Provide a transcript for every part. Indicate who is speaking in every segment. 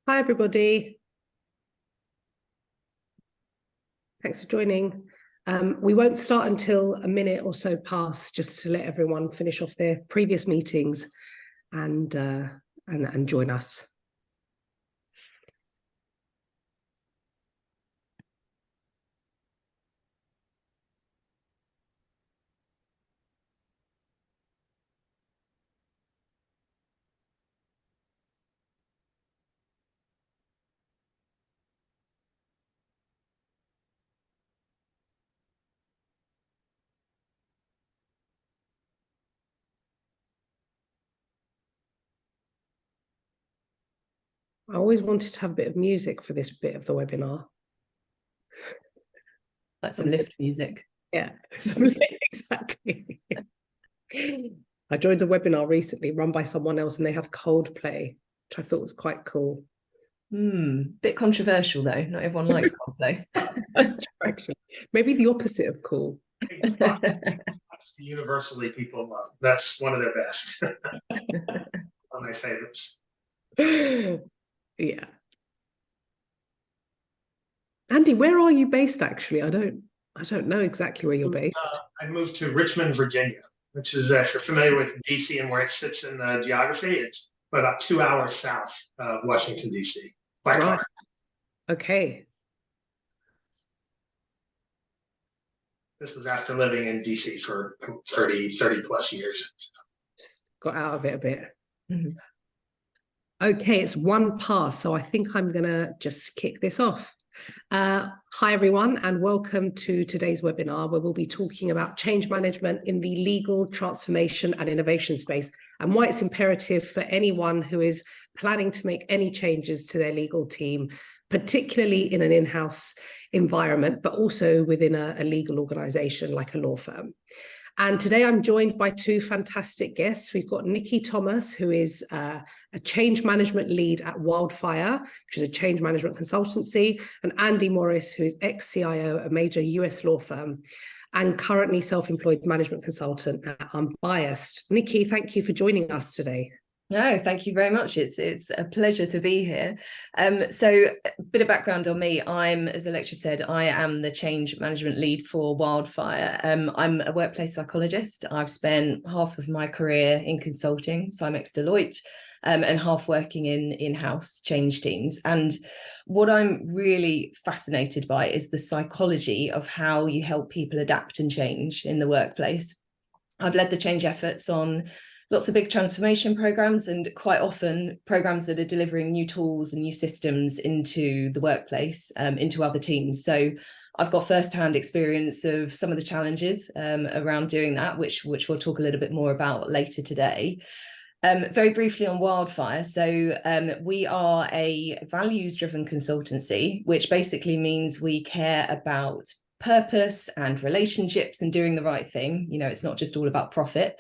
Speaker 1: Hi, everybody. Thanks for joining. We won't start until a minute or so past, just to let everyone finish off their previous meetings and join us. I always wanted to have a bit of music for this bit of the webinar.
Speaker 2: Like some lift music.
Speaker 1: Yeah, exactly. I joined a webinar recently run by someone else and they had Coldplay, which I thought was quite cool.
Speaker 2: Bit controversial though. Not everyone likes Coldplay.
Speaker 1: That's true, actually. Maybe the opposite of cool.
Speaker 3: Universally people love. That's one of their best. One of my favorites.
Speaker 1: Yeah. Andy, where are you based actually? I don't know exactly where you're based.
Speaker 3: I moved to Richmond, Virginia, which is, if you're familiar with DC and where it sits in the geography, it's about 2 hours south of Washington, DC by car.
Speaker 1: Okay.
Speaker 3: This was after living in DC for 30 plus years.
Speaker 1: Just got out of it a bit. Okay, it's 1 past, so I think I'm gonna just kick this off. Hi everyone, and welcome to today's webinar where we'll be talking about change management in the legal transformation and innovation space and why it's imperative for anyone who is planning to make any changes to their legal team, particularly in an in-house environment, but also within a legal organization like a law firm. And today I'm joined by 2 fantastic guests. We've got Nikki Thomas, who is a change management lead at Wildfire, which is a change management consultancy, and Andy Morris, who is ex-CIO at a major US law firm and currently self-employed management consultant at Unbiased. Nikki, thank you for joining us today.
Speaker 2: No, thank you very much. It's a pleasure to be here. So a bit of background on me. As Electra said, I am the change management lead for Wildfire. I'm a workplace psychologist. I've spent half of my career in consulting, so I'm ex-Deloitte, and half working in in-house change teams. And what I'm really fascinated by is the psychology of how you help people adapt and change in the workplace. I've led the change efforts on lots of big transformation programs, and quite often programs that are delivering new tools and new systems into the workplace, into other teams. So I've got first-hand experience of some of the challenges around doing that, which we'll talk a little bit more about later today. Very briefly on Wildfire. So we are a values-driven consultancy, which basically means we care about purpose and relationships and doing the right thing. You know, it's not just all about profit.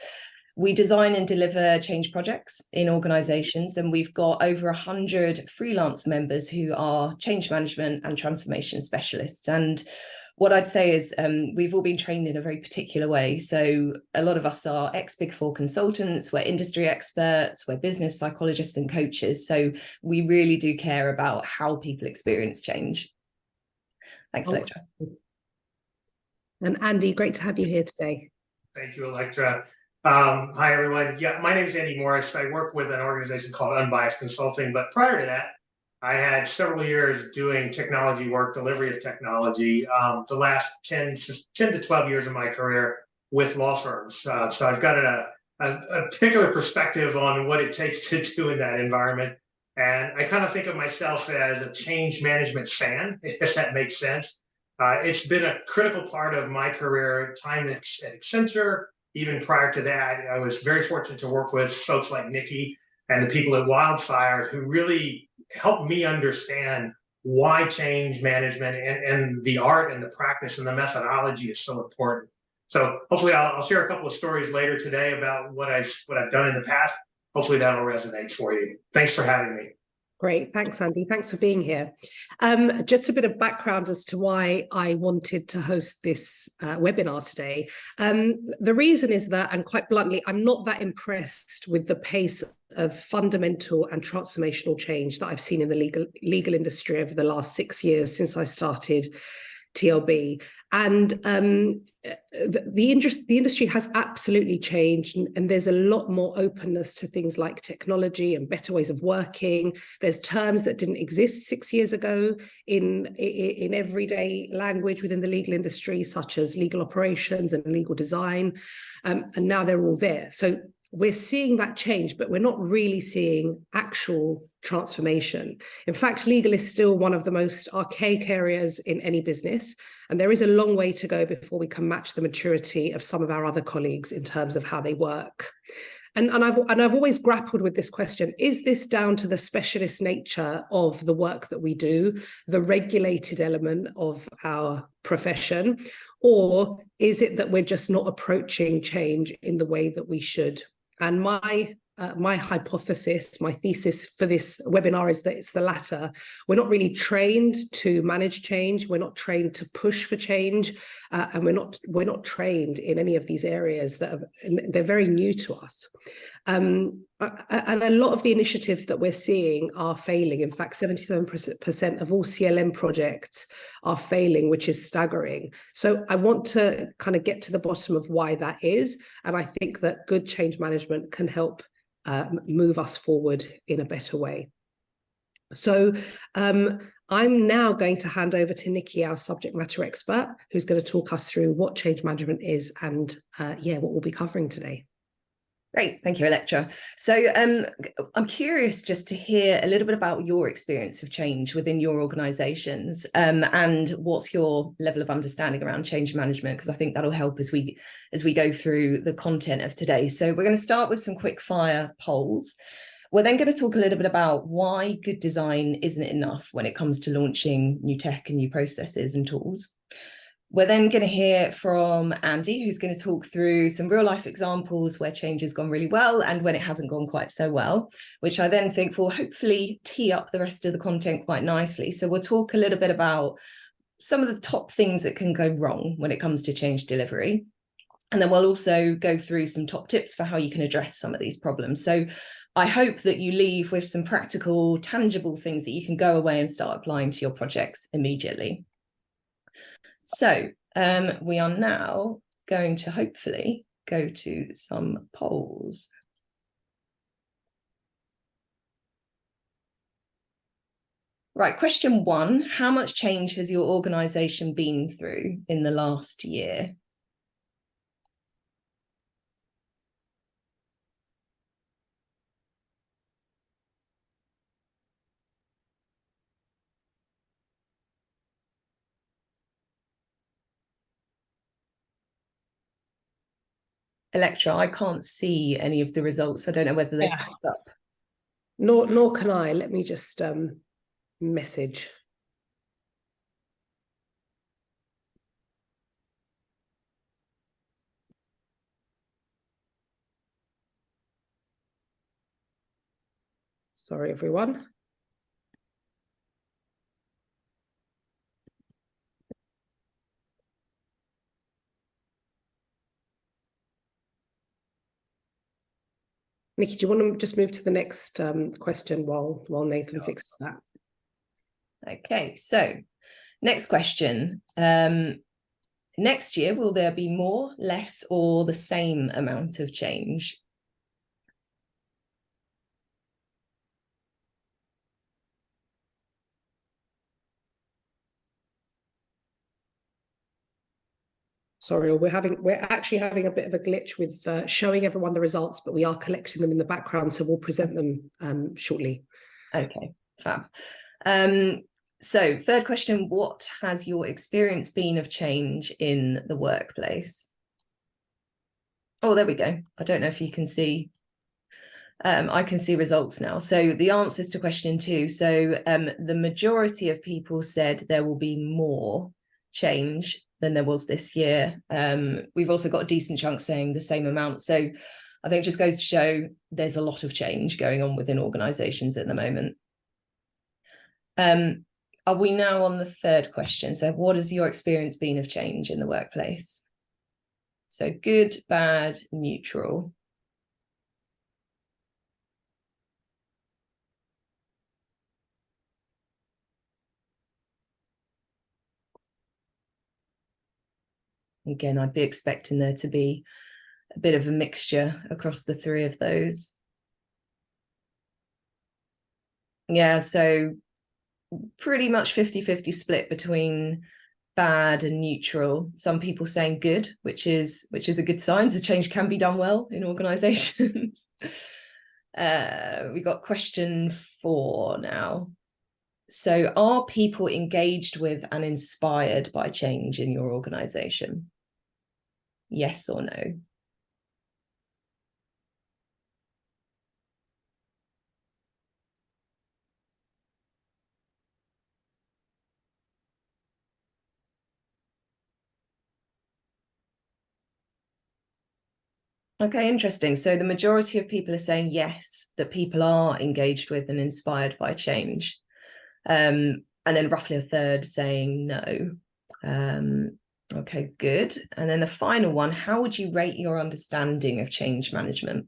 Speaker 2: We design and deliver change projects in organizations, and we've got over 100 freelance members who are change management and transformation specialists. And what I'd say is we've all been trained in a very particular way. So a lot of us are ex-Big Four consultants, we're industry experts, we're business psychologists and coaches. So we really do care about how people experience change. Thanks, Electra.
Speaker 1: And Andy, great to have you here today.
Speaker 3: Thank you, Electra. Hi, everyone. Yeah, my name is Andy Morris. I work with an organization called Unbiased Consulting, but prior to that, I had several years doing technology work, delivery of technology, the last 10 to 12 years of my career with law firms. So I've got a particular perspective on what it takes to do in that environment. And I kind of think of myself as a change management fan, if that makes sense. It's been a critical part of my career, time at Accenture. Even prior to that, I was very fortunate to work with folks like Nikki and the people at Wildfire who really helped me understand why change management and the art and the practice and the methodology is so important. So hopefully I'll share a couple of stories later today about what I've done in the past. Hopefully that'll resonate for you. Thanks for having me.
Speaker 1: Great. Thanks, Andy. Thanks for being here. Just a bit of background as to why I wanted to host this webinar today. The reason is that, and quite bluntly, I'm not that impressed with the pace of fundamental and transformational change that I've seen in the legal industry over the last 6 years since I started TLB. And the industry has absolutely changed, and there's a lot more openness to things like technology and better ways of working. There's terms that didn't exist 6 years ago in everyday language within the legal industry, such as legal operations and legal design, and now they're all there. So we're seeing that change, but we're not really seeing actual transformation. In fact, legal is still one of the most archaic areas in any business, and there is a long way to go before we can match the maturity of some of our other colleagues in terms of how they work. And I've always grappled with this question: is this down to the specialist nature of the work that we do, the regulated element of our profession, or is it that we're just not approaching change in the way that we should? And my hypothesis, my thesis for this webinar is that it's the latter. We're not really trained to manage change. We're not trained to push for change, and we're not trained in any of these areas they're very new to us. And a lot of the initiatives that we're seeing are failing. In fact, 77% of all CLM projects are failing, which is staggering. So I want to kind of get to the bottom of why that is. And I think that good change management can help move us forward in a better way. So I'm now going to hand over to Nikki, our subject matter expert, who's going to talk us through what change management is and what we'll be covering today.
Speaker 2: Great, thank you, Electra. So I'm curious just to hear a little bit about your experience of change within your organisations, and what's your level of understanding around change management, because I think that'll help as we go through the content of today. So we're going to start with some quick fire polls. We're then going to talk a little bit about why good design isn't enough when it comes to launching new tech and new processes and tools. We're then going to hear from Andy, who's going to talk through some real life examples where change has gone really well and when it hasn't gone quite so well, which I then think will hopefully tee up the rest of the content quite nicely. So we'll talk a little bit about some of the top things that can go wrong when it comes to change delivery. And then we'll also go through some top tips for how you can address some of these problems. So I hope that you leave with some practical, tangible things that you can go away and start applying to your projects immediately. So we are now going to hopefully go to some polls. Right, question 1, how much change has your organisation been through in the last year? Electra, I can't see any of the results. I don't know whether they've popped up.
Speaker 1: Nor can I. Let me just message. Sorry, everyone. Nikki, do you want to just move to the next question while Nathan fixes that?
Speaker 2: Okay, so next question. Next year, will there be more, less, or the same amount of change?
Speaker 1: Sorry, we're actually having a bit of a glitch with showing everyone the results, but we are collecting them in the background, so we'll present them shortly.
Speaker 2: Okay, fab. So third question, what has your experience been of change in the workplace? Oh, there we go. I don't know if you can see. I can see results now. So the answers to question 2. So the majority of people said there will be more change than there was this year. We've also got a decent chunk saying the same amount. So I think it just goes to show there's a lot of change going on within organisations at the moment. Are we now on the third question? So what has your experience been of change in the workplace? So good, bad, neutral. Again, I'd be expecting there to be a bit of a mixture across the three of those. Yeah, so pretty much 50-50 split between bad and neutral. Some people saying good, which is a good sign. So change can be done well in organizations. We got question 4 now. So are people engaged with and inspired by change in your organization? Yes or no? Okay, interesting. So the majority of people are saying yes, that people are engaged with and inspired by change. And then roughly a third saying no. Okay, good. And then the final one, how would you rate your understanding of change management?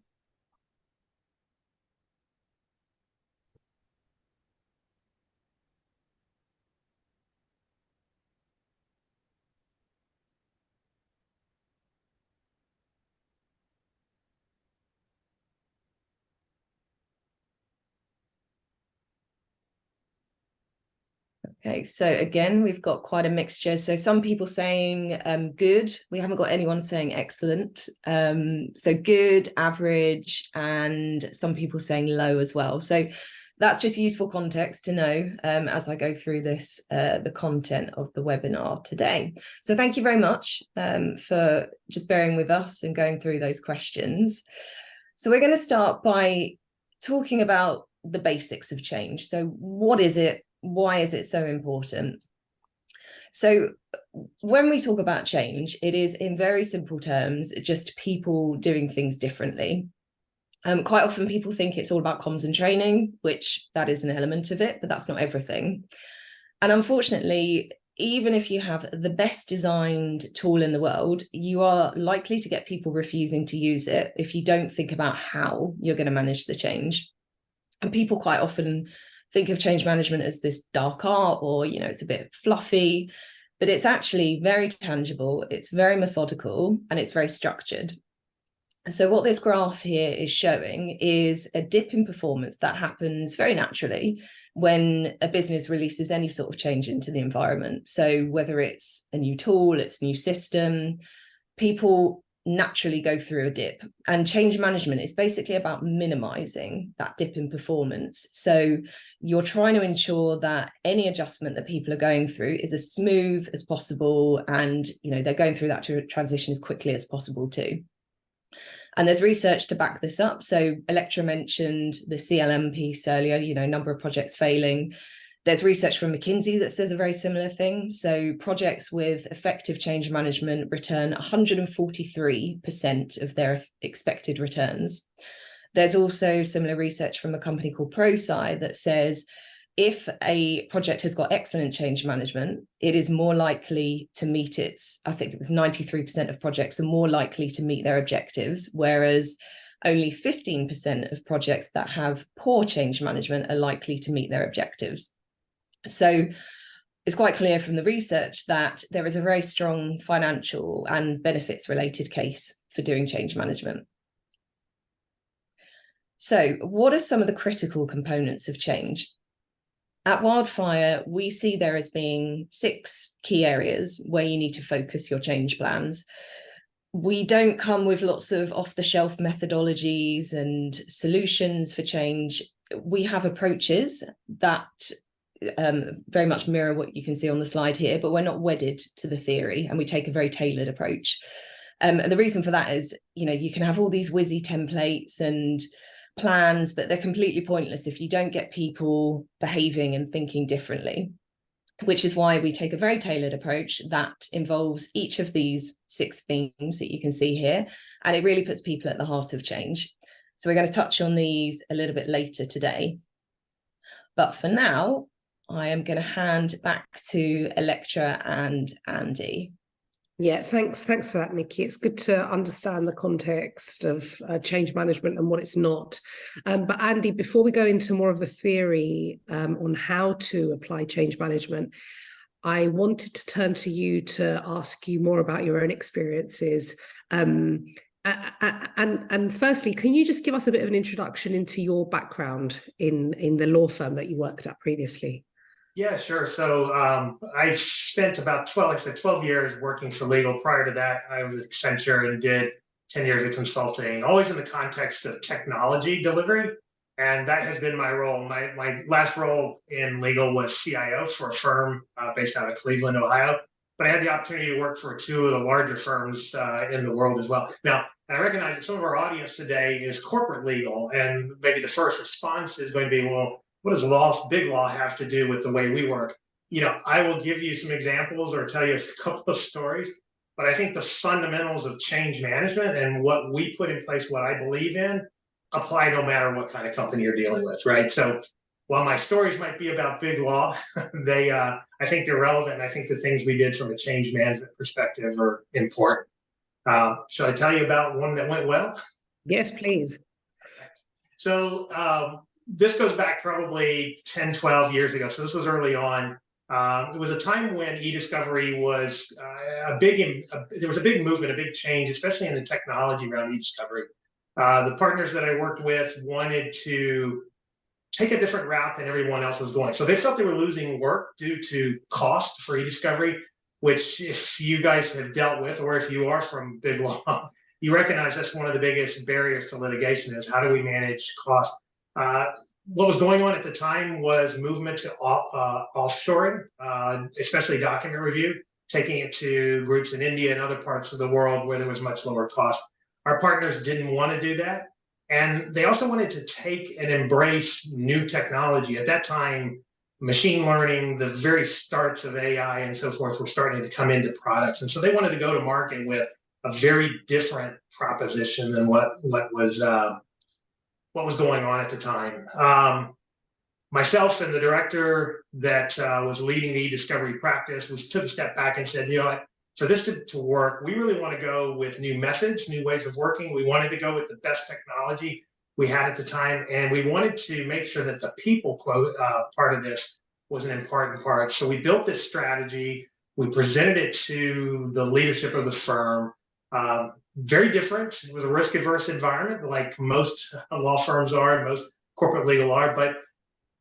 Speaker 2: Okay, so again, we've got quite a mixture. So some people saying good. We haven't got anyone saying excellent. So good, average, and some people saying low as well. So that's just useful context to know as I go through this, the content of the webinar today. So thank you very much for just bearing with us and going through those questions. So we're going to start by talking about the basics of change. So what is it? Why is it so important? So when we talk about change, it is in very simple terms, just people doing things differently. Quite often people think it's all about comms and training, which that is an element of it, but that's not everything. And unfortunately, even if you have the best designed tool in the world, you are likely to get people refusing to use it if you don't think about how you're going to manage the change. And people quite often think of change management as this dark art, or, you know, it's a bit fluffy, but it's actually very tangible, it's very methodical, and it's very structured. So what this graph here is showing is a dip in performance that happens very naturally when a business releases any sort of change into the environment. So whether it's a new tool, it's a new system, people naturally go through a dip, and change management is basically about minimizing that dip in performance. So you're trying to ensure that any adjustment that people are going through is as smooth as possible, and, you know, they're going through that transition as quickly as possible too. And there's research to back this up. So Electra mentioned the CLM piece earlier, you know, number of projects failing. There's research from McKinsey that says a very similar thing. So projects with effective change management return 143% of their expected returns. There's also similar research from a company called ProSci that says if a project has got excellent change management, it is more likely to meet its, I think it was 93% of projects are more likely to meet their objectives, whereas only 15% of projects that have poor change management are likely to meet their objectives. So it's quite clear from the research that there is a very strong financial and benefits related case for doing change management. So what are some of the critical components of change? At Wildfire, we see there as being 6 key areas where you need to focus your change plans. We don't come with lots of off-the-shelf methodologies and solutions for change. We have approaches that very much mirror what you can see on the slide here, but we're not wedded to the theory, and we take a very tailored approach. And the reason for that is, you know, you can have all these whizzy templates and plans, but they're completely pointless if you don't get people behaving and thinking differently, which is why we take a very tailored approach that involves each of these 6 themes that you can see here, and it really puts people at the heart of change. So we're going to touch on these a little bit later today. But for now, I am going to hand back to Electra and Andy.
Speaker 1: Yeah, thanks for that, Nikki. It's good to understand the context of change management and what it's not. But Andy, before we go into more of the theory on how to apply change management, I wanted to turn to you to ask you more about your own experiences. And firstly, can you just give us a bit of an introduction into your background in the law firm that you worked at previously?
Speaker 3: Yeah, sure. So I spent about 12 years working for legal. Prior to that, I was at Accenture and did 10 years of consulting, always in the context of technology delivery. And that has been my role. My last role in legal was CIO for a firm based out of Cleveland, Ohio. But I had the opportunity to work for two of the larger firms in the world as well. Now, I recognize that some of our audience today is corporate legal, and maybe the first response is going to be, well, what does big law have to do with the way we work? I will give you some examples or tell you a couple of stories, but I think the fundamentals of change management and what we put in place, what I believe in, apply no matter what kind of company you're dealing with, right? So while my stories might be about big law, I think they're relevant. And I think the things we did from a change management perspective are important. Shall I tell you about one that went well?
Speaker 1: Yes, please.
Speaker 3: So this goes back probably 10, 12 years ago. So this was early on. It was a time when e-discovery was there was a big movement, a big change, especially in the technology around e-discovery. The partners that I worked with wanted to take a different route than everyone else was going. So they felt they were losing work due to cost for e-discovery, which if you guys have dealt with, or if you are from big law, you recognize that's one of the biggest barriers to litigation is how do we manage cost? What was going on at the time was movement to offshoring, especially document review, taking it to groups in India and other parts of the world where there was much lower cost. Our partners didn't want to do that. And they also wanted to take and embrace new technology. At that time, machine learning, the very starts of AI and so forth were starting to come into products. And so they wanted to go to market with a very different proposition than what was going on at the time. Myself and the director that was leading the e-discovery practice, we took a step back and said, for this to work, we really want to go with new methods, new ways of working. We wanted to go with the best technology we had at the time, and we wanted to make sure that the people part of this was an important part. So we built this strategy. We presented it to the leadership of the firm. Very different. It was a risk-averse environment, like most law firms are, most corporate legal are, but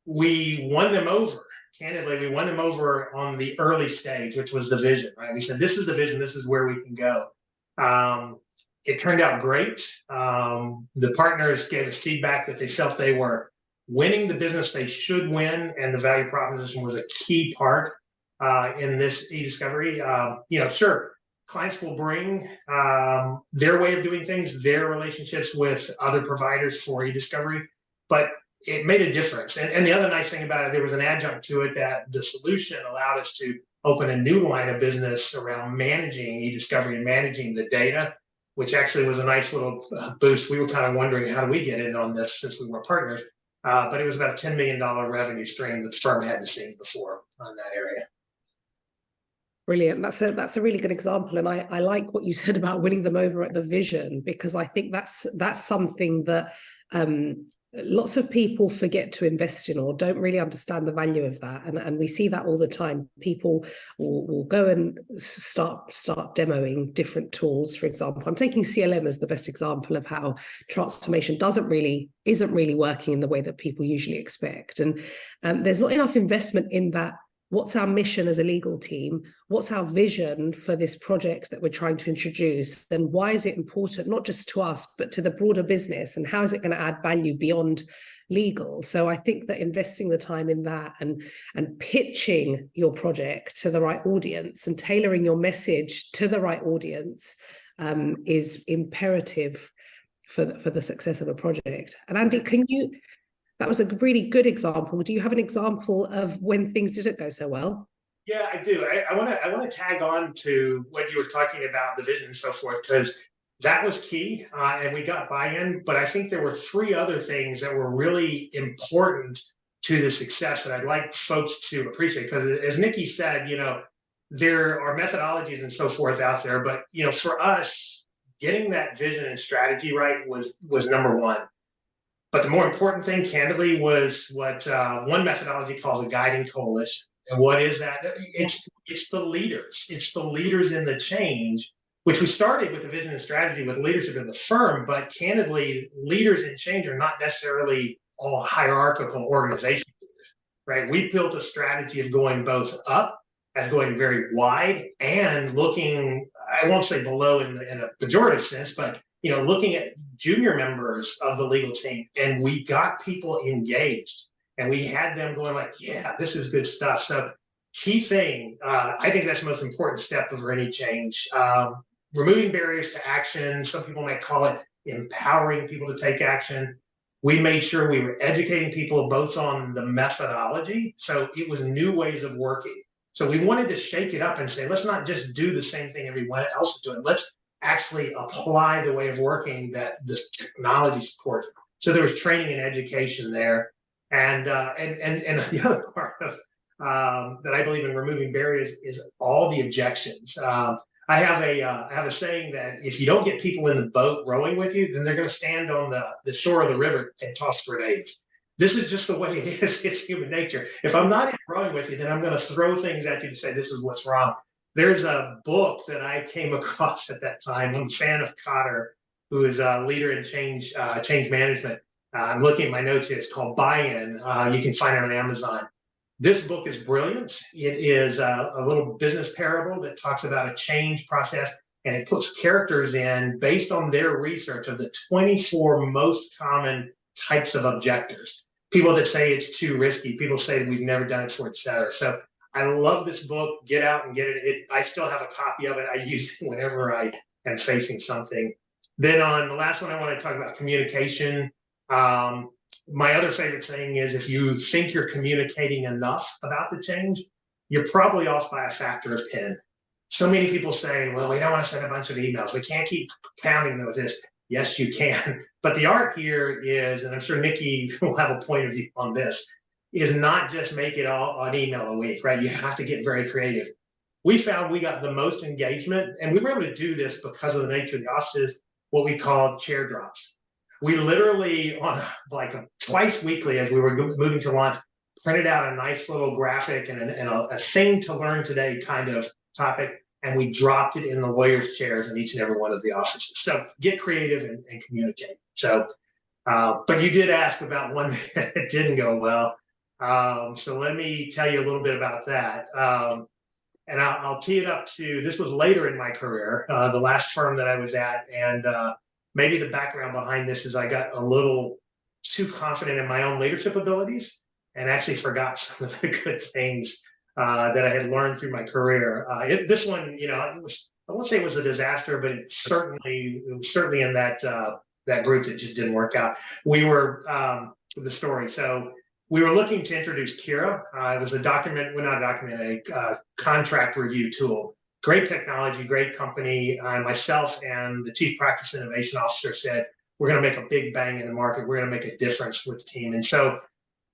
Speaker 3: we won them over. Candidly, we won them over on the early stage, which was the vision, right? We said, this is the vision, this is where we can go. It turned out great. The partners gave us feedback that they felt they were winning the business they should win, and the value proposition was a key part in this e-discovery. Sure, clients will bring their way of doing things, their relationships with other providers for e-discovery, but it made a difference. And the other nice thing about it, there was an adjunct to it that the solution allowed us to open a new line of business around managing e-discovery and managing the data, which actually was a nice little boost. We were kind of wondering, how do we get in on this since we were partners? But it was about a $10 million revenue stream that the firm hadn't seen before on that area.
Speaker 1: Brilliant. That's a really good example. And I like what you said about winning them over at the vision, because I think that's something that lots of people forget to invest in or don't really understand the value of that. And we see that all the time. People will go and start demoing different tools. For example, I'm taking CLM as the best example of how transformation isn't really working in the way that people usually expect. And there's not enough investment in that. What's our mission as a legal team? What's our vision for this project that we're trying to introduce? And why is it important, not just to us, but to the broader business? And how is it going to add value beyond legal? So I think that investing the time in that and pitching your project to the right audience and tailoring your message to the right audience is imperative for the success of a project. And Andy, that was a really good example. Do you have an example of when things didn't go so well?
Speaker 3: Yeah, I do. I want to tag on to what you were talking about, the vision and so forth, because that was key, and we got buy-in. But I think there were three other things that were really important to the success that I'd like folks to appreciate. Because as Nikki said, there are methodologies and so forth out there, but for us, getting that vision and strategy right was number one. But the more important thing, candidly, was what one methodology calls a guiding coalition. And what is that? It's the leaders. It's the leaders in the change, which we started with the vision and strategy with leadership in the firm. But candidly, leaders in change are not necessarily all hierarchical organization leaders, right? We built a strategy of going both up, as going very wide, and looking, I won't say below in a pejorative sense, but looking at junior members of the legal team, and we got people engaged, and we had them going like, yeah, this is good stuff. So key thing, I think that's the most important step of any change. Removing barriers to action. Some people might call it empowering people to take action. We made sure we were educating people both on the methodology. So it was new ways of working. So we wanted to shake it up and say, let's not just do the same thing everyone else is doing. Let's actually apply the way of working that this technology supports. So there was training and education there. And the other part of that I believe in removing barriers is all the objections. I have a saying that if you don't get people in the boat rowing with you, then they're going to stand on the shore of the river and toss grenades. This is just the way it is. It's human nature. If I'm not rowing with you, then I'm going to throw things at you to say this is what's wrong. There's a book that I came across at that time. I'm a fan of Cotter, who is a leader in change management. I'm looking at my notes here. It's called Buy-In. You can find it on Amazon. This book is brilliant. It is a little business parable that talks about a change process, and it puts characters in based on their research of the 24 most common types of objectors. People that say it's too risky, people say that we've never done it before, et cetera. So I love this book. Get out and get it. I still have a copy of it. I use it whenever I am facing something. Then on the last one, I want to talk about communication. My other favorite saying is, if you think you're communicating enough about the change, you're probably off by a factor of 10. So many people say, well, we don't want to send a bunch of emails. We can't keep pounding them with this. Yes, you can. But the art here is, and I'm sure Nikki will have a point of view on this, is not just make it all an email a week, right? You have to get very creative. We found we got the most engagement, and we were able to do this because of the nature of the offices, what we call chair drops. We literally, on twice weekly, as we were moving to launch, printed out a nice little graphic and a thing to learn today kind of topic, and we dropped it in the lawyers' chairs in each and every one of the offices. So get creative and communicate. So, but you did ask about one that didn't go well. So let me tell you a little bit about that. And I'll tee it up to, this was later in my career, the last firm that I was at. And maybe the background behind this is I got a little too confident in my own leadership abilities and actually forgot some of the good things that I had learned through my career. This one, it was, I won't say it was a disaster, but it was certainly in that group that just didn't work out. We were, the story. So we were looking to introduce Kira. It was a contract review tool. Great technology, great company. Myself and the Chief Practice Innovation Officer said, we're going to make a big bang in the market. We're going to make a difference with the team. And so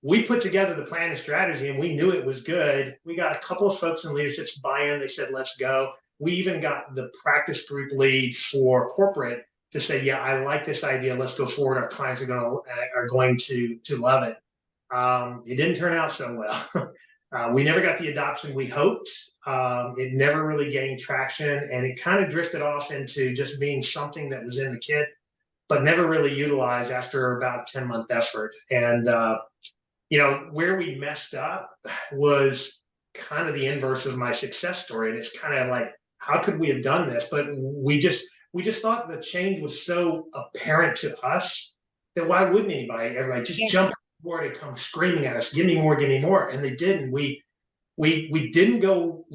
Speaker 3: we put together the plan and strategy, and we knew it was good. We got a couple of folks in leadership to buy in. They said, let's go. We even got the practice group lead for corporate to say, yeah, I like this idea. Let's go forward. Our clients are going to love it. It didn't turn out so well. We never got the adoption we hoped. It never really gained traction, and it kind of drifted off into just being something that was in the kit, but never really utilized after about a 10-month effort. And where we messed up was kind of the inverse of my success story. And it's kind of like, how could we have done this? But we just thought the change was so apparent to us that why wouldn't everybody just jump on board and come screaming at us, give me more, and they didn't. We didn't go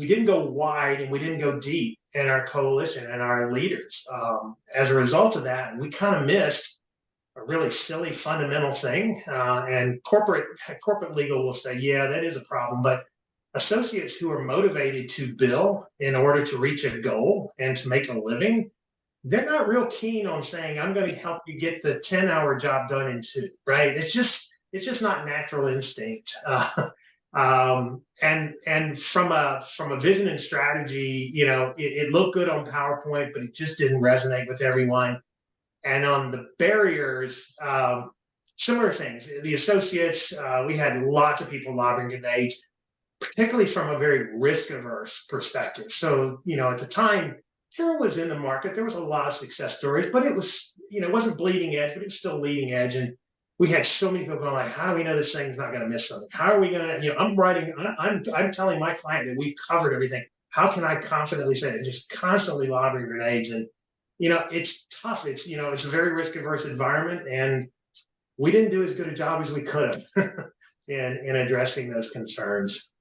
Speaker 3: wide, and we didn't go deep in our coalition and our leaders. As a result of that, we kind of missed a really silly fundamental thing. And corporate legal will say, yeah, that is a problem. But associates who are motivated to bill in order to reach a goal and to make a living, they're not real keen on saying, I'm going to help you get the 10-hour job done in 2, right? It's just, it's just not natural instinct. And from a vision and strategy, it looked good on PowerPoint, but it just didn't resonate with everyone. And on the barriers, similar things. The associates, we had lots of people lobbying today, particularly from a very risk-averse perspective. So, at the time, Terra was in the market. There was a lot of success stories, but it was, it wasn't bleeding edge, but it was still leading edge. And we had so many people going like, how do we know this thing's not going to miss something? How are we going to, I'm telling my client that we've covered everything. How can I confidently say it? Just constantly lobbing grenades. And, it's tough. It's a very risk-averse environment. And we didn't do as good a job as we could have in addressing those concerns.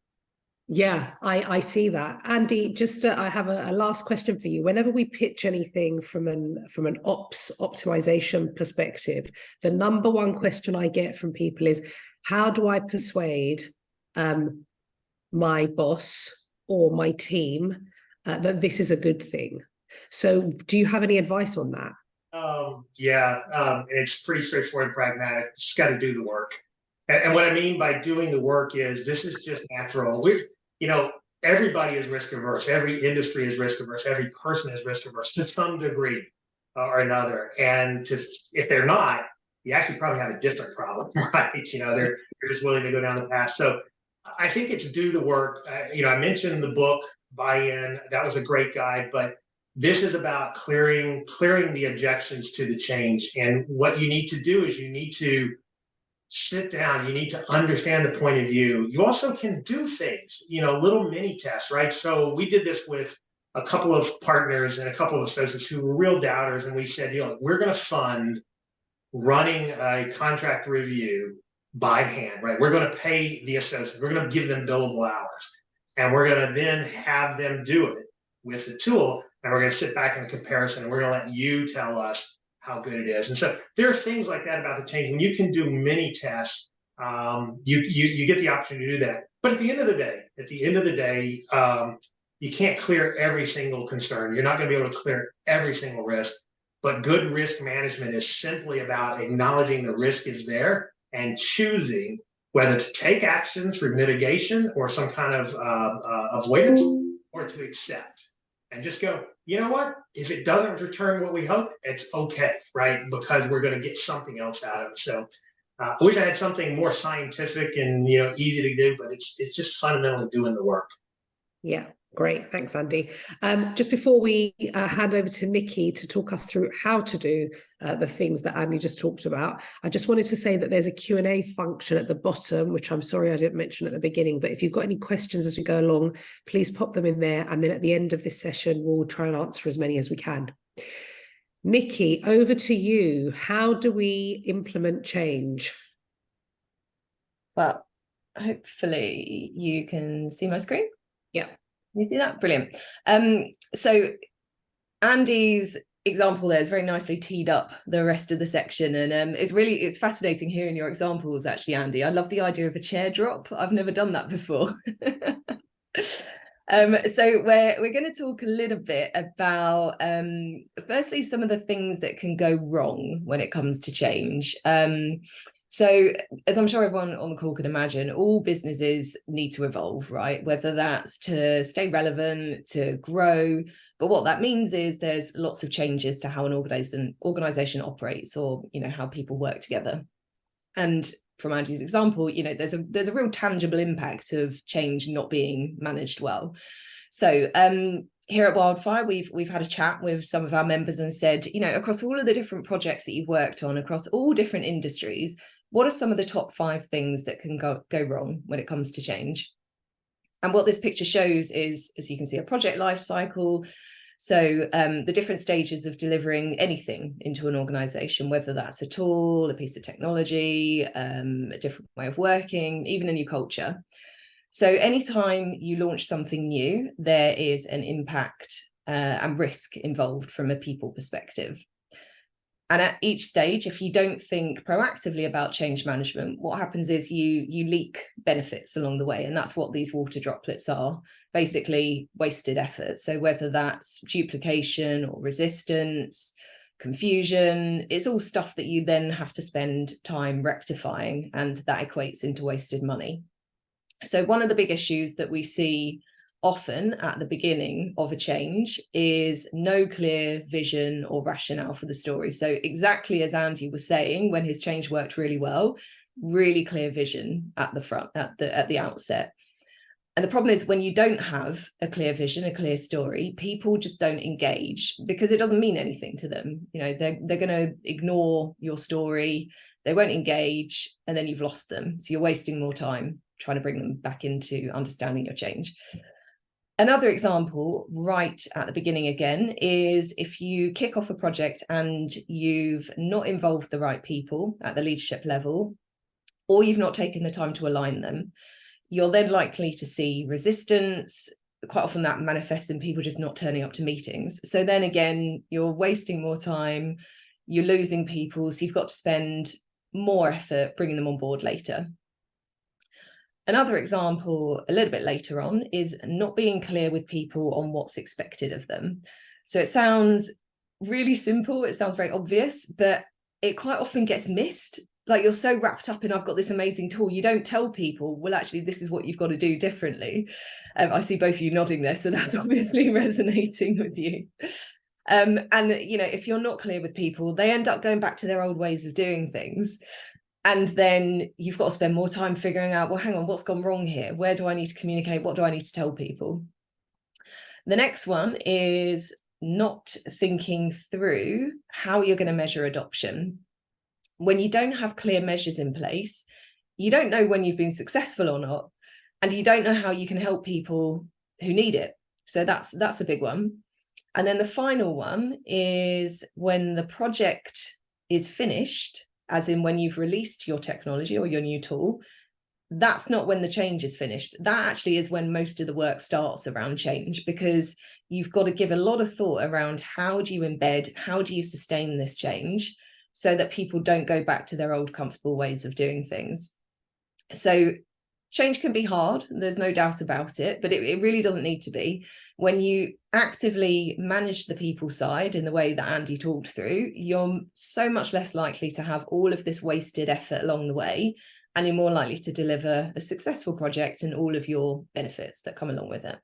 Speaker 1: Yeah, I see that. Andy, just I have a last question for you. Whenever we pitch anything from an ops optimization perspective, the number one question I get from people is, how do I persuade my boss or my team that this is a good thing? So do you have any advice on that?
Speaker 3: It's pretty straightforward and pragmatic. Just got to do the work. And what I mean by doing the work is this is just natural. Everybody is risk averse. Every industry is risk averse. Every person is risk averse to some degree or another. And if they're not, you actually probably have a different problem, right? They're just willing to go down the path. So I think it's do the work. I mentioned the book Buy-In. That was a great guide, but this is about clearing the objections to the change. And what you need to do is you need to sit down. You need to understand the point of view. You also can do things, little mini tests, right? So we did this with a couple of partners and a couple of associates who were real doubters. And we said, we're going to fund running a contract review by hand, right? We're going to pay the associates. We're going to give them billable hours. And we're going to then have them do it with the tool. And we're going to sit back in a comparison. And we're going to let you tell us how good it is. And so there are things like that about the change. When you can do mini tests, you get the opportunity to do that. But at the end of the day, you can't clear every single concern. You're not going to be able to clear every single risk. But good risk management is simply about acknowledging the risk is there and choosing whether to take action through mitigation or some kind of avoidance, or to accept and just go, you know what? If it doesn't return what we hope, it's okay, right? Because we're going to get something else out of it. So I wish I had something more scientific and easy to do, but it's just fundamentally doing the work.
Speaker 1: Yeah, great. Thanks, Andy. Just before we hand over to Nikki to talk us through how to do the things that Andy just talked about, I just wanted to say that there's a Q&A function at the bottom, which I'm sorry I didn't mention at the beginning, but if you've got any questions as we go along, please pop them in there. And then at the end of this session, we'll try and answer as many as we can. Nikki, over to you. How do we implement change?
Speaker 2: Well, hopefully you can see my screen.
Speaker 1: Yeah.
Speaker 2: You see that? Brilliant. So Andy's example there is very nicely teed up the rest of the section, and it's fascinating hearing your examples, actually, Andy. I love the idea of a chair drop. I've never done that before. So we're going to talk a little bit about firstly some of the things that can go wrong when it comes to change. So as I'm sure everyone on the call can imagine, all businesses need to evolve, right? Whether that's to stay relevant, to grow. But what that means is there's lots of changes to how an organization operates, or, how people work together. And from Andy's example, there's a real tangible impact of change not being managed well. So here at Wildfire, we've had a chat with some of our members and said, across all of the different projects that you've worked on, across all different industries, what are some of the top 5 things that can go wrong when it comes to change? And what this picture shows is, as you can see, a project life cycle. So the different stages of delivering anything into an organization, whether that's a tool, a piece of technology, a different way of working, even a new culture. So anytime you launch something new, there is an impact and risk involved from a people perspective. And at each stage, if you don't think proactively about change management, what happens is you leak benefits along the way. And that's what these water droplets are, basically wasted effort. So whether that's duplication or resistance, confusion. It's all stuff that you then have to spend time rectifying, and that equates into wasted money. So one of the big issues that we see often at the beginning of a change is no clear vision or rationale for the story. So exactly as Andy was saying, when his change worked really well, really clear vision at the front, at the outset. And the problem is when you don't have a clear vision, a clear story, people just don't engage because it doesn't mean anything to them. You know, they're going to ignore your story, they won't engage, and then you've lost them. So you're wasting more time trying to bring them back into understanding your change. Another example right at the beginning again is if you kick off a project and you've not involved the right people at the leadership level, or you've not taken the time to align them, you're then likely to see resistance. Quite often that manifests in people just not turning up to meetings. So then again, you're wasting more time, you're losing people, so you've got to spend more effort bringing them on board later. Another example a little bit later on is not being clear with people on what's expected of them. So it sounds really simple, it sounds very obvious, but it quite often gets missed. Like you're so wrapped up in, I've got this amazing tool, you don't tell people, well, actually, this is what you've got to do differently. I see both of you nodding there, so that's obviously resonating with you. And, you know, if you're not clear with people, they end up going back to their old ways of doing things. And then you've got to spend more time figuring out, well, hang on, what's gone wrong here? Where do I need to communicate? What do I need to tell people? The next one is not thinking through how you're going to measure adoption. When you don't have clear measures in place, you don't know when you've been successful or not, and you don't know how you can help people who need it. So that's a big one. And then the final one is when the project is finished, as in when you've released your technology or your new tool, that's not when the change is finished. That actually is when most of the work starts around change, because you've got to give a lot of thought around how do you embed, how do you sustain this change so that people don't go back to their old comfortable ways of doing things. So change can be hard, there's no doubt about it, but it really doesn't need to be. When you actively manage the people side in the way that Andy talked through, you're so much less likely to have all of this wasted effort along the way, and you're more likely to deliver a successful project and all of your benefits that come along with it.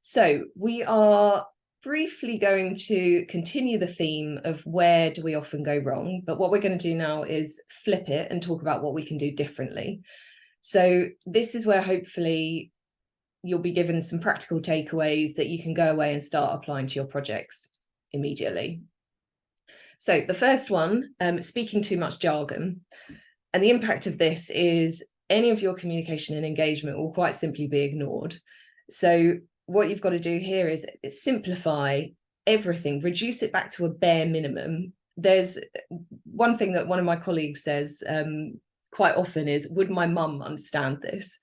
Speaker 2: So we are briefly going to continue the theme of where do we often go wrong, but what we're going to do now is flip it and talk about what we can do differently. So this is where hopefully you'll be given some practical takeaways that you can go away and start applying to your projects immediately. So the first one, speaking too much jargon. And the impact of this is any of your communication and engagement will quite simply be ignored. So what you've got to do here is simplify everything, reduce it back to a bare minimum. There's one thing that one of my colleagues says quite often is, would my mum understand this?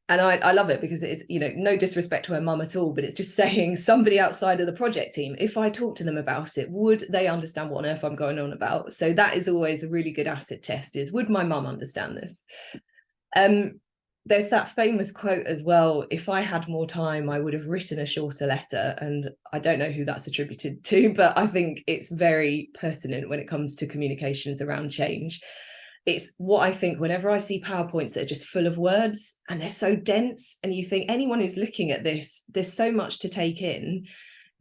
Speaker 2: And I love it because it's, you know, no disrespect to her mum at all, but it's just saying somebody outside of the project team, if I talk to them about it, would they understand what on earth I'm going on about? So that is always a really good acid test, is would my mum understand this? There's that famous quote as well, if I had more time, I would have written a shorter letter. And I don't know who that's attributed to, but I think it's very pertinent when it comes to communications around change. It's what I think whenever I see PowerPoints that are just full of words and they're so dense, and you think anyone who's looking at this, there's so much to take in,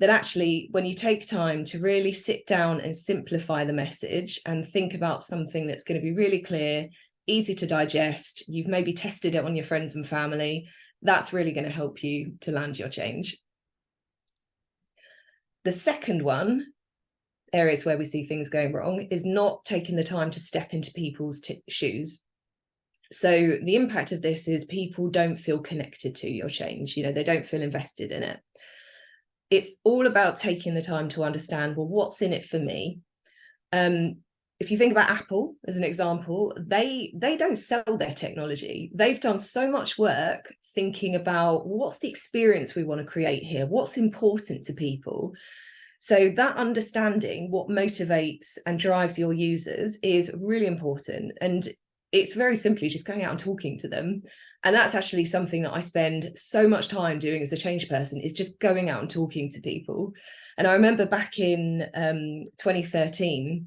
Speaker 2: that actually when you take time to really sit down and simplify the message and think about something that's going to be really clear, easy to digest, you've maybe tested it on your friends and family, that's really going to help you to land your change. The second one, areas where we see things going wrong, is not taking the time to step into people's shoes. So the impact of this is people don't feel connected to your change, you know, they don't feel invested in it. It's all about taking the time to understand, well, what's in it for me? If you think about Apple as an example, they don't sell their technology. They've done so much work thinking about what's the experience we want to create here, what's important to people. So that understanding what motivates and drives your users is really important. And it's very simply just going out and talking to them. And that's actually something that I spend so much time doing as a change person, is just going out and talking to people. And I remember back in 2013,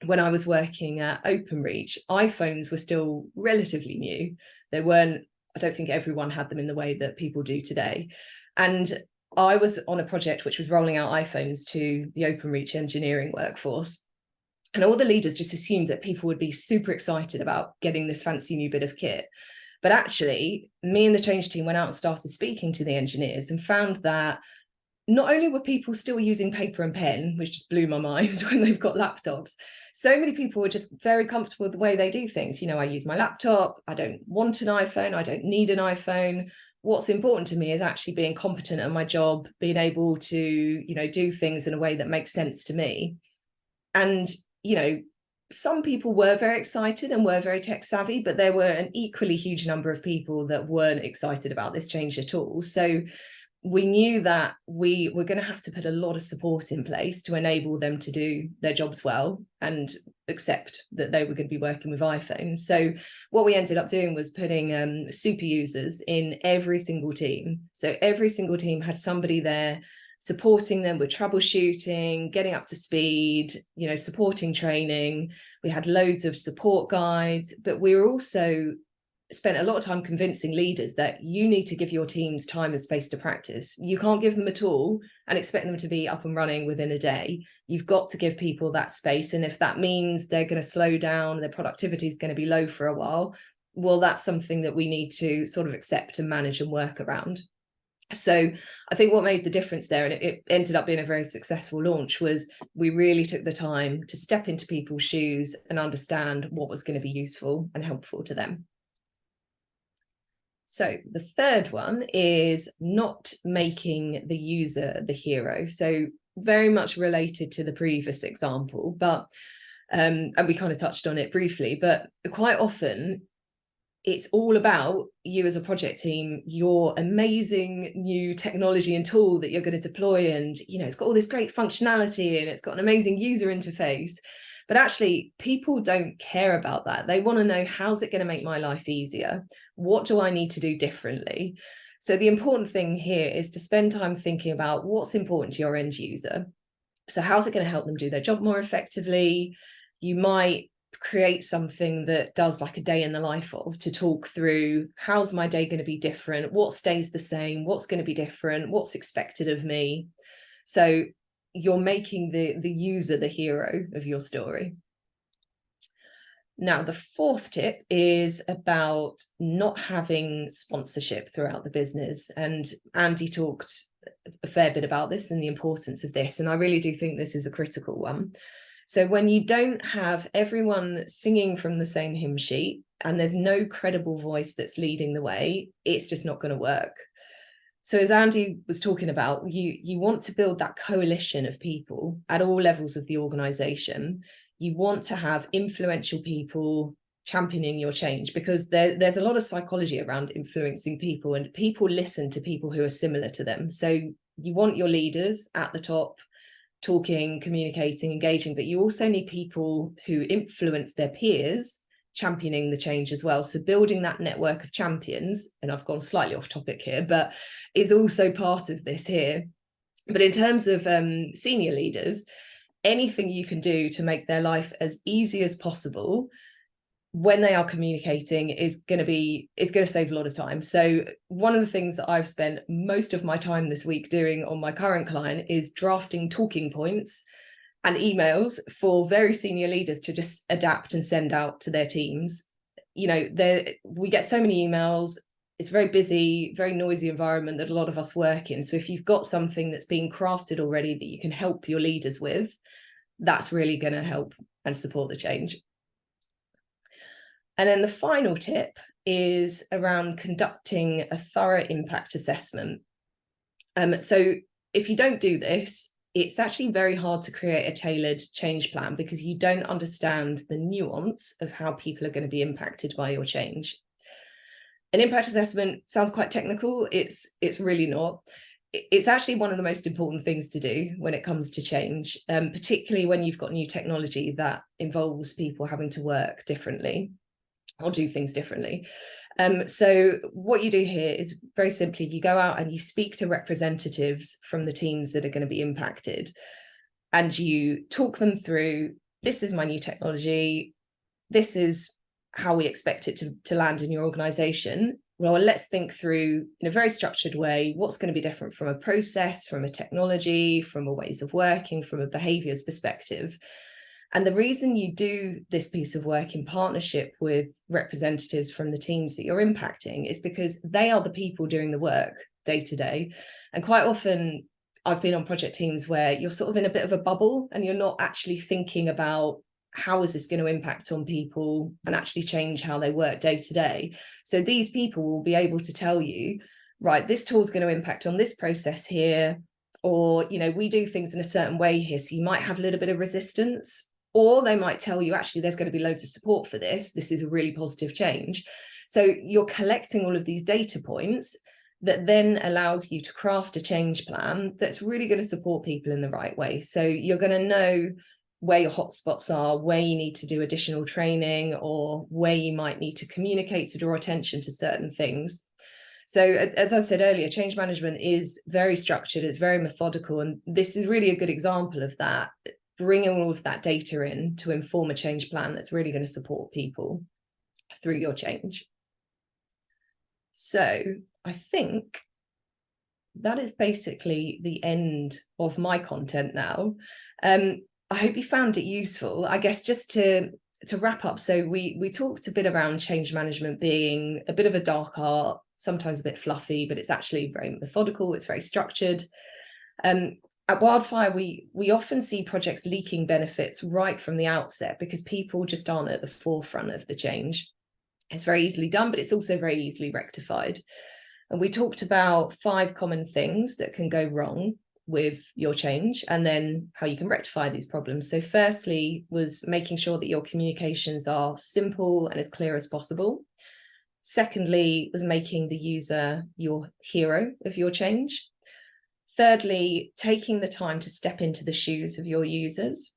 Speaker 2: when I was working at Openreach, iPhones were still relatively new. They weren't, I don't think everyone had them in the way that people do today. And I was on a project which was rolling out iPhones to the Openreach engineering workforce. And all the leaders just assumed that people would be super excited about getting this fancy new bit of kit. But actually, me and the change team went out and started speaking to the engineers and found that not only were people still using paper and pen, which just blew my mind when they've got laptops, so many people were just very comfortable with the way they do things. You know, I use my laptop, I don't want an iPhone, I don't need an iPhone. What's important to me is actually being competent at my job, being able to, you know, do things in a way that makes sense to me. And, you know, some people were very excited and were very tech savvy, but there were an equally huge number of people that weren't excited about this change at all. So we knew that we were going to have to put a lot of support in place to enable them to do their jobs well and accept that they were going to be working with iPhones. So what we ended up doing was putting super users in every single team. So every single team had somebody there supporting them with troubleshooting, getting up to speed, you know, supporting training. We had loads of support guides, but we were also spent a lot of time convincing leaders that you need to give your teams time and space to practice. You can't give them a tool and expect them to be up and running within a day. You've got to give people that space. And if that means they're going to slow down, their productivity is going to be low for a while, well, that's something that we need to sort of accept and manage and work around. So I think what made the difference there, and it ended up being a very successful launch, was we really took the time to step into people's shoes and understand what was going to be useful and helpful to them. So the third one is not making the user the hero. So very much related to the previous example, but and we kind of touched on it briefly, but quite often it's all about you as a project team, your amazing new technology and tool that you're going to deploy. And, you know, it's got all this great functionality and it's got an amazing user interface. But actually, people don't care about that. They want to know, how's it going to make my life easier? What do I need to do differently? So the important thing here is to spend time thinking about what's important to your end user. So how's it going to help them do their job more effectively? You might create something that does like a day in the life of, to talk through, how's my day going to be different? What stays the same? What's going to be different? What's expected of me? So you're making the user the hero of your story. Now, the fourth tip is about not having sponsorship throughout the business. And Andy talked a fair bit about this and the importance of this. And I really do think this is a critical one. So when you don't have everyone singing from the same hymn sheet and there's no credible voice that's leading the way, it's just not going to work. So as Andy was talking about, you want to build that coalition of people at all levels of the organization. You want to have influential people championing your change, because there's a lot of psychology around influencing people, and people listen to people who are similar to them. So you want your leaders at the top talking, communicating, engaging, but you also need people who influence their peers championing the change as well. So building that network of champions, and I've gone slightly off topic here, but it's also part of this here. But in terms of senior leaders, anything you can do to make their life as easy as possible when they are communicating is going to save a lot of time. So one of the things that I've spent most of my time this week doing on my current client is drafting talking points and emails for very senior leaders to just adapt and send out to their teams. You know, we get so many emails. It's a very busy, very noisy environment that a lot of us work in. So if you've got something that's being crafted already that you can help your leaders with, that's really going to help and support the change. And then the final tip is around conducting a thorough impact assessment. So if you don't do this, it's actually very hard to create a tailored change plan, because you don't understand the nuance of how people are going to be impacted by your change. An impact assessment sounds quite technical. It's really not. It's actually one of the most important things to do when it comes to change, particularly when you've got new technology that involves people having to work differently or do things differently. So what you do here is very simply, you go out and you speak to representatives from the teams that are going to be impacted, and you talk them through, this is my new technology, this is how we expect it to land in your organization. Well, let's think through in a very structured way, what's going to be different from a process, from a technology, from a ways of working, from a behaviors perspective. And the reason you do this piece of work in partnership with representatives from the teams that you're impacting is because they are the people doing the work day to day. And quite often I've been on project teams where you're sort of in a bit of a bubble and you're not actually thinking about how is this going to impact on people and actually change how they work day to day. So these people will be able to tell you, right, this tool is going to impact on this process here, or, you know, we do things in a certain way here, so you might have a little bit of resistance. Or they might tell you, actually, there's going to be loads of support for this. This is a really positive change. So you're collecting all of these data points that then allows you to craft a change plan that's really going to support people in the right way. So you're going to know where your hotspots are, where you need to do additional training, or where you might need to communicate to draw attention to certain things. So as I said earlier, change management is very structured, it's very methodical, and this is really a good example of that. Bringing all of that data in to inform a change plan that's really going to support people through your change. So I think that is basically the end of my content now. I hope you found it useful. I guess just to wrap up, so we talked a bit around change management being a bit of a dark art, sometimes a bit fluffy, but it's actually very methodical, it's very structured. At Wildfire, we often see projects leaking benefits right from the outset because people just aren't at the forefront of the change. It's very easily done, but it's also very easily rectified. And we talked about 5 common things that can go wrong with your change and then how you can rectify these problems. So firstly was making sure that your communications are simple and as clear as possible. Secondly was making the user your hero of your change. Thirdly, taking the time to step into the shoes of your users.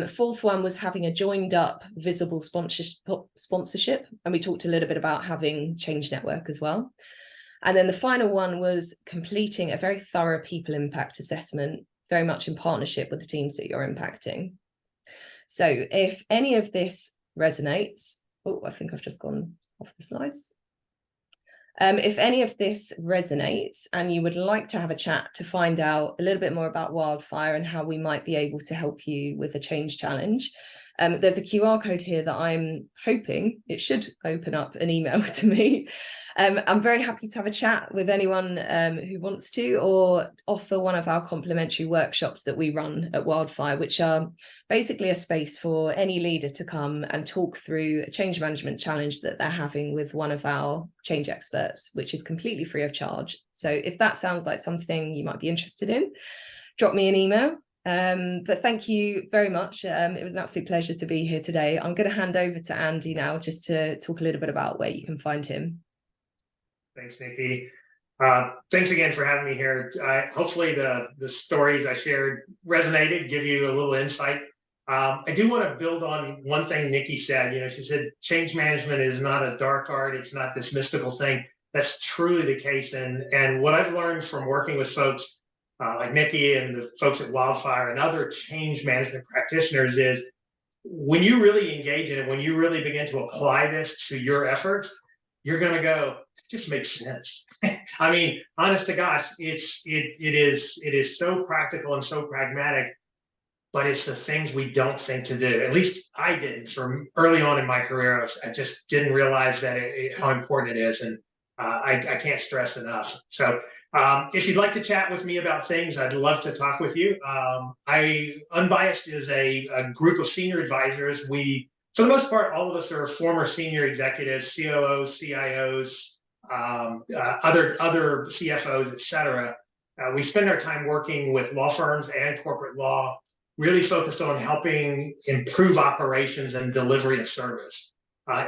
Speaker 2: Fourth one was having a joined up visible sponsorship. And we talked a little bit about having change network as well. And then the final one was completing a very thorough people impact assessment, very much in partnership with the teams that you're impacting. So if any of this resonates, I think I've just gone off the slides. If any of this resonates and you would like to have a chat to find out a little bit more about Wildfire and how we might be able to help you with a change challenge, there's a QR code here that I'm hoping it should open up an email to me. I'm very happy to have a chat with anyone who wants to, or offer one of our complimentary workshops that we run at Wildfire, which are basically a space for any leader to come and talk through a change management challenge that they're having with one of our change experts, which is completely free of charge. So if that sounds like something you might be interested in, drop me an email. But thank you very much. It was an absolute pleasure to be here today. I'm going to hand over to Andy now just to talk a little bit about where you can find him.
Speaker 3: Thanks, Nikki. Thanks again for having me here. Hopefully the stories I shared resonated, give you a little insight. I do want to build on one thing Nikki said. You know, she said change management is not a dark art. It's not this mystical thing. That's truly the case. And what I've learned from working with folks like Nikki and the folks at Wildfire and other change management practitioners is when you really engage in it, when you really begin to apply this to your efforts, you're going to go, it just makes sense. I mean, honest to gosh, it is so practical and so pragmatic, but it's the things we don't think to do. At least I didn't. From early on in my career, I just didn't realize that how important it is. And I can't stress enough. So if you'd like to chat with me about things, I'd love to talk with you. Unbiased is a group of senior advisors. For the most part, all of us are former senior executives, COOs, CIOs, other CFOs, et cetera. We spend our time working with law firms and corporate law, really focused on helping improve operations and delivery of service.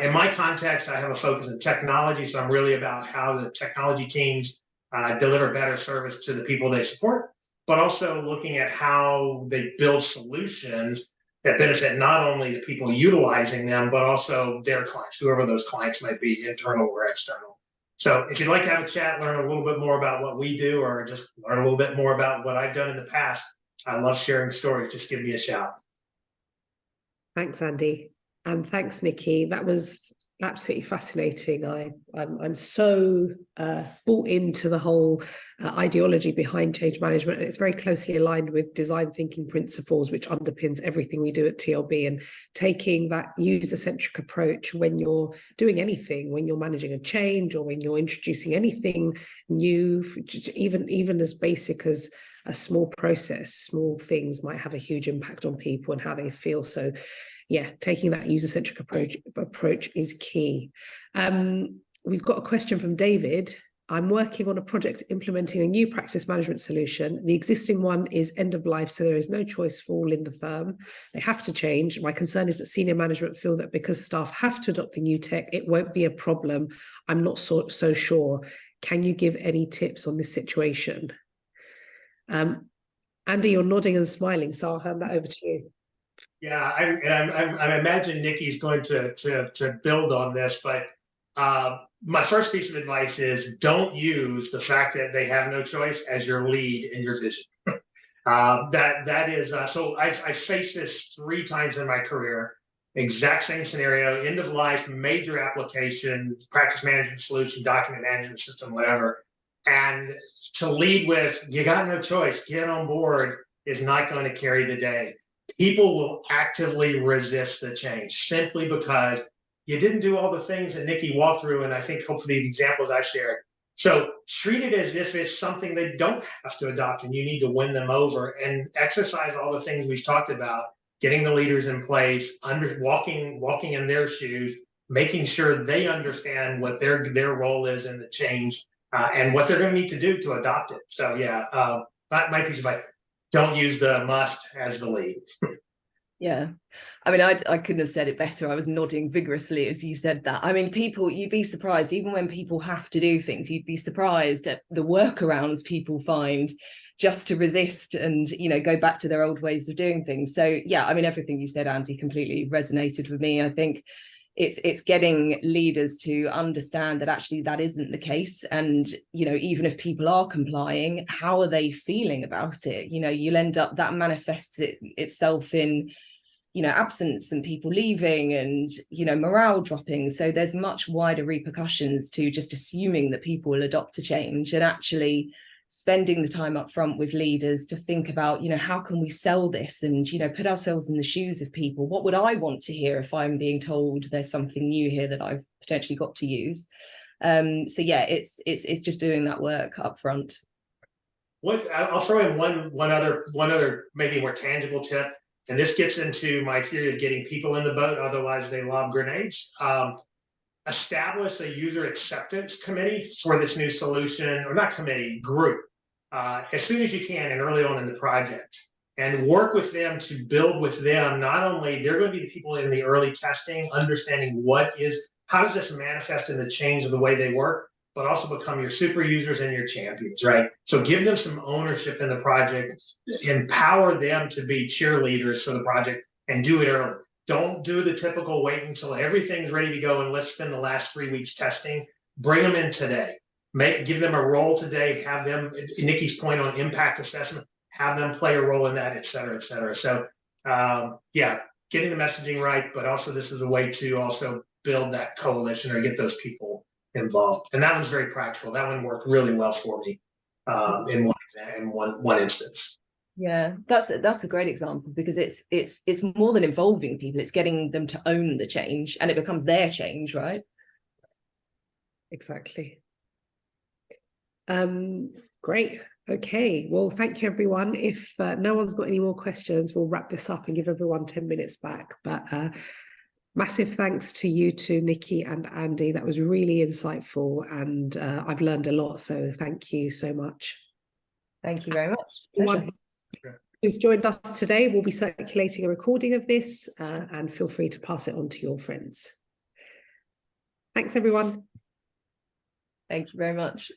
Speaker 3: In my context, I have a focus in technology, so I'm really about how the technology teams deliver better service to the people they support, but also looking at how they build solutions that benefit not only the people utilizing them, but also their clients, whoever those clients might be, internal or external. So if you'd like to have a chat, learn a little bit more about what we do, or just learn a little bit more about what I've done in the past, I love sharing stories. Just give me a shout.
Speaker 1: Thanks, Andy. And thanks, Nikki. That was absolutely fascinating. I'm so bought into the whole ideology behind change management, and it's very closely aligned with design thinking principles, which underpins everything we do at TLB. And taking that user-centric approach when you're doing anything, when you're managing a change, or when you're introducing anything new, even as basic as a small process, small things might have a huge impact on people and how they feel. So yeah, taking that user-centric approach is key. We've got a question from David. I'm working on a project implementing a new practice management solution. The existing one is end of life, so there is no choice for all in the firm. They have to change. My concern is that senior management feel that because staff have to adopt the new tech, it won't be a problem. I'm not so sure. Can you give any tips on this situation? Andy, you're nodding and smiling, so I'll hand that over to you.
Speaker 3: Yeah, I imagine Nikki's going to build on this, but my first piece of advice is don't use the fact that they have no choice as your lead in your vision. That is so I faced this 3 times in my career. Exact same scenario: end of life, major application, practice management solution, document management system, whatever. And to lead with "you got no choice, get on board" is not going to carry the day. People will actively resist the change simply because you didn't do all the things that Nikki walked through, and I think hopefully the examples I shared. So treat it as if it's something they don't have to adopt, and you need to win them over, and exercise all the things we've talked about: getting the leaders in place, walking in their shoes, making sure they understand what their role is in the change, and what they're going to need to do to adopt it. So yeah, my piece of advice: don't use the must as the lead.
Speaker 2: Yeah, I mean, I couldn't have said it better. I was nodding vigorously as you said that. I mean, you'd be surprised, even when people have to do things, you'd be surprised at the workarounds people find just to resist and, go back to their old ways of doing things. So yeah, I mean, everything you said, Andy, completely resonated with me. I think it's getting leaders to understand that actually that isn't the case. And, even if people are complying, how are they feeling about it? You'll end up, that manifests itself in, absence and people leaving and, morale dropping. So there's much wider repercussions to just assuming that people will adopt a change, and actually spending the time up front with leaders to think about, how can we sell this, and, put ourselves in the shoes of people. What would I want to hear if I'm being told there's something new here that I've potentially got to use? So yeah, it's just doing that work up front.
Speaker 3: I'll throw in one other maybe more tangible tip, and this gets into my theory of getting people in the boat, otherwise they lob grenades. Establish a user acceptance committee for this new solution, or not committee, group, as soon as you can and early on in the project, and work with them to build with them. Not only they're going to be the people in the early testing, understanding how does this manifest in the change of the way they work, but also become your super users and your champions, right? So give them some ownership in the project, empower them to be cheerleaders for the project, and do it early. Don't do the typical wait until everything's ready to go and let's spend the last 3 weeks testing. Bring them in today. Give them a role today. Have them, Nikki's point on impact assessment, have them play a role in that, et cetera, et cetera. So yeah, getting the messaging right, but also this is a way to also build that coalition or get those people involved. And that one's very practical. That one worked really well for me in one instance.
Speaker 2: Yeah, that's a great example, because it's more than involving people, it's getting them to own the change, and it becomes their change, right?
Speaker 1: Exactly. Great. Okay, well, thank you, everyone. If no one's got any more questions, we'll wrap this up and give everyone 10 minutes back. But massive thanks to you two, Nikki and Andy. That was really insightful, and I've learned a lot, so thank you so much.
Speaker 2: Thank you very much.
Speaker 1: Everyone who's joined us today, will be circulating a recording of this, and feel free to pass it on to your friends. Thanks, everyone.
Speaker 2: Thank you very much.